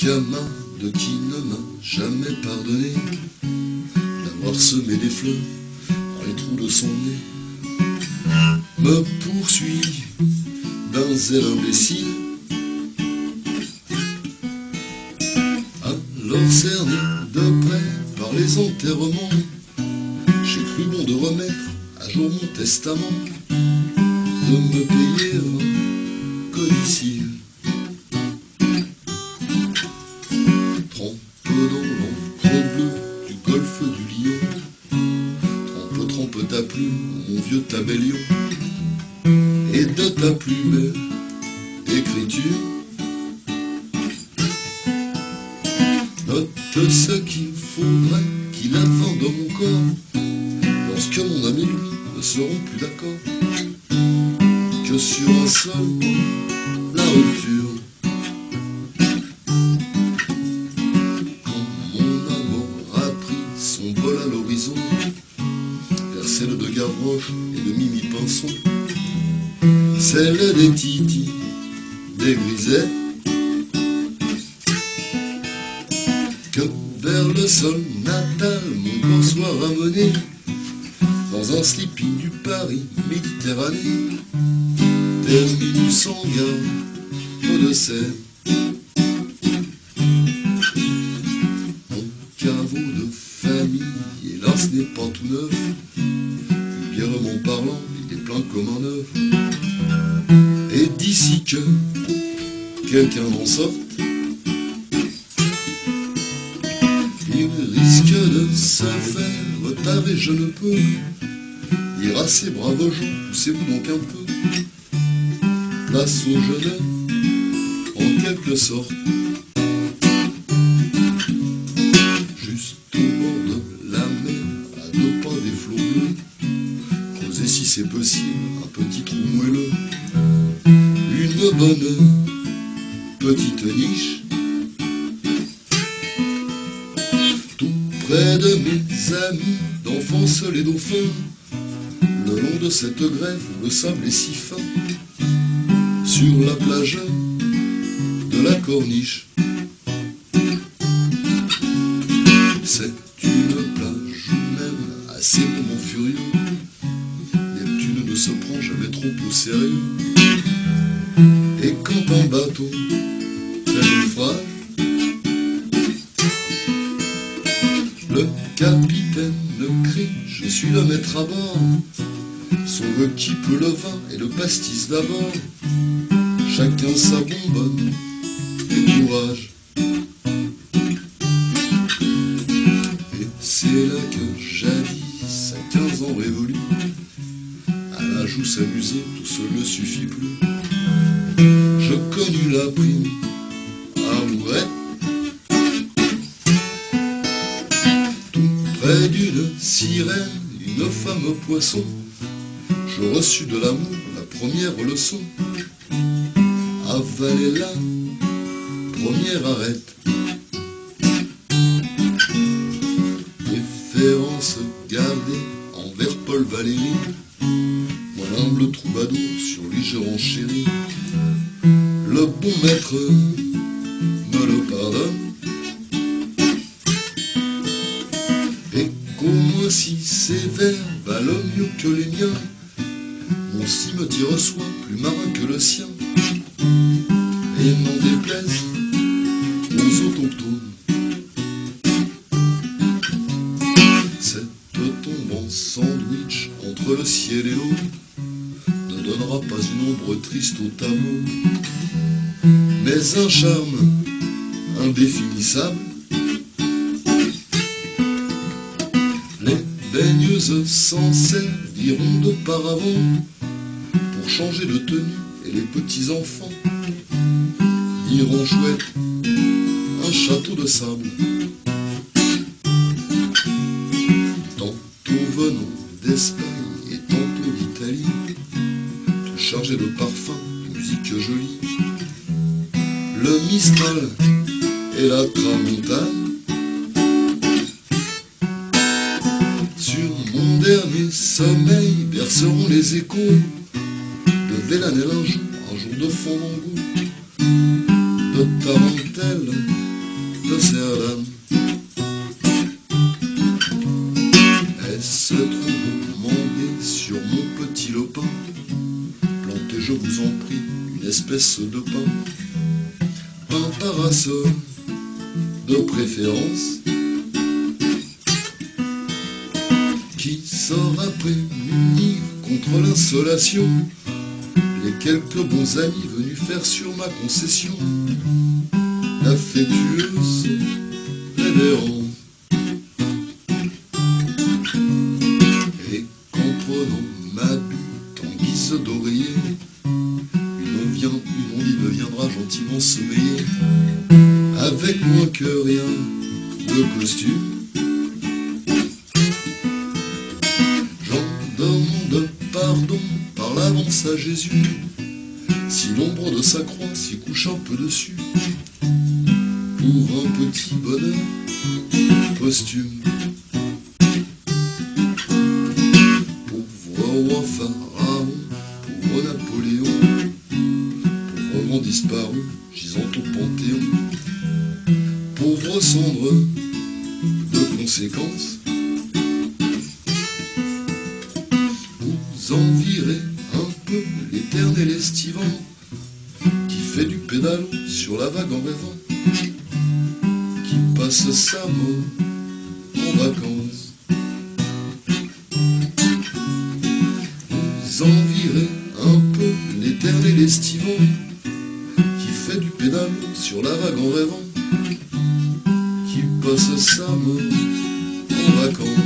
gamin de qui ne m'a jamais pardonné d'avoir semé des fleurs dans les trous de son nez, me poursuit d'un zèle imbécile. Alors cerné de près par les enterrements, j'ai cru bon de remettre à jour mon testament, de me payer un codicile. Trempe dans l'encre bleue du golfe du Lion, trempe ta plume, mon vieux tabellion, et de ta plus belle écriture, note ce qu'il faudrait qu'il avance dans mon corps, lorsque mon ami lui ne seront plus d'accord, que sur un seul mot, la rupture. Quand mon amour a pris son vol à l'horizon, vers celle de Gavroche et de Mimi Pinson, celle des Titi, des Grisettes, que vers le sol natal mon corps soit ramené dans un sleeping du Paris Méditerranée, terminus sanguin, eau de Seine. Mon caveau de famille, hélas, n'est pas tout neuf, vulgairement parlant, il est plein comme un œuf. Et d'ici que quelqu'un en sorte, il risque de se faire taver, je ne peux dire assez bravo gens, poussez-vous donc un peu, place au jeune homme, en quelque sorte, juste au bord de la mer, à 2 pas des flots bleus, creuser si c'est possible un petit trou moelleux, une bonne petite niche, tout près de mes amis d'enfance les dauphins, le long de cette grève où le sable est si fin, sur la plage de la Corniche. C'est une plage où même à ces moments furieux, Neptune ne se prend jamais trop au sérieux. Et quand un bateau fait naufrage, le capitaine ne crie « Je suis le maître à bord », sauve qui peut le vin et le pastis d'abord, chacun sa bonbonne et courage. Et c'est là que jadis, à 15 ans révolus, à l'âge où s'amuser tout seul ne suffit plus, je connus la prime amourette, tout près d'une sirène, une femme poisson, je reçus de l'amour la première leçon, avaler la première arête, référence gardée envers Paul Valéry, mon humble troubadour sur lui je renchéris, le bon maître me le pardonne, et qu'au moins si ses vers valent mieux que les miens, mon cimetière soit plus marin que le sien, et n'en déplaise aux autochtones. Cette tombe en sandwich entre le ciel et l'eau ne donnera pas une ombre triste au tableau, mais un charme indéfinissable. Les baigneuses s'en serviront de paravent pour changer de tenue, et les petits enfants iront chouette un château de sable. Tantôt venant d'Espagne et tantôt d'Italie, tout chargé de parfums et musique jolie, le Mistral et la Tramontane, sur mon dernier sommeil berceront les échos de Vélanelle un jour de fandango, de tarentelle d'Amsterdam. Elle se trouve mandée sur mon petit lopin. Plantez, je vous en prie, une espèce de pain. Un parasol de préférence qui saura prémunir contre l'insolation les quelques bons amis venus faire sur ma concession l'affectueuse révérence. Et qu'en prenant ma butte en guise d'oreiller, une ondite deviendra gentiment sommeillée, avec moins que rien de costume. J'en demande pardon par l'avance à Jésus, si l'ombre de sa croix s'y couche un peu dessus, pour un petit bonheur posthume. Pauvre roi Pharaon, pauvre Napoléon, pauvrement disparu, gisant au Panthéon, pauvre cendre de conséquences. Vous envirez un peu l'éternel estivant qui fait du pédalo sur la vague en rêvant, qui passe sa mort en vacances. Vous envirez un peu l'éternel estivant qui fait du pédalo sur la vague en rêvant, qui passe sa mort en vacances.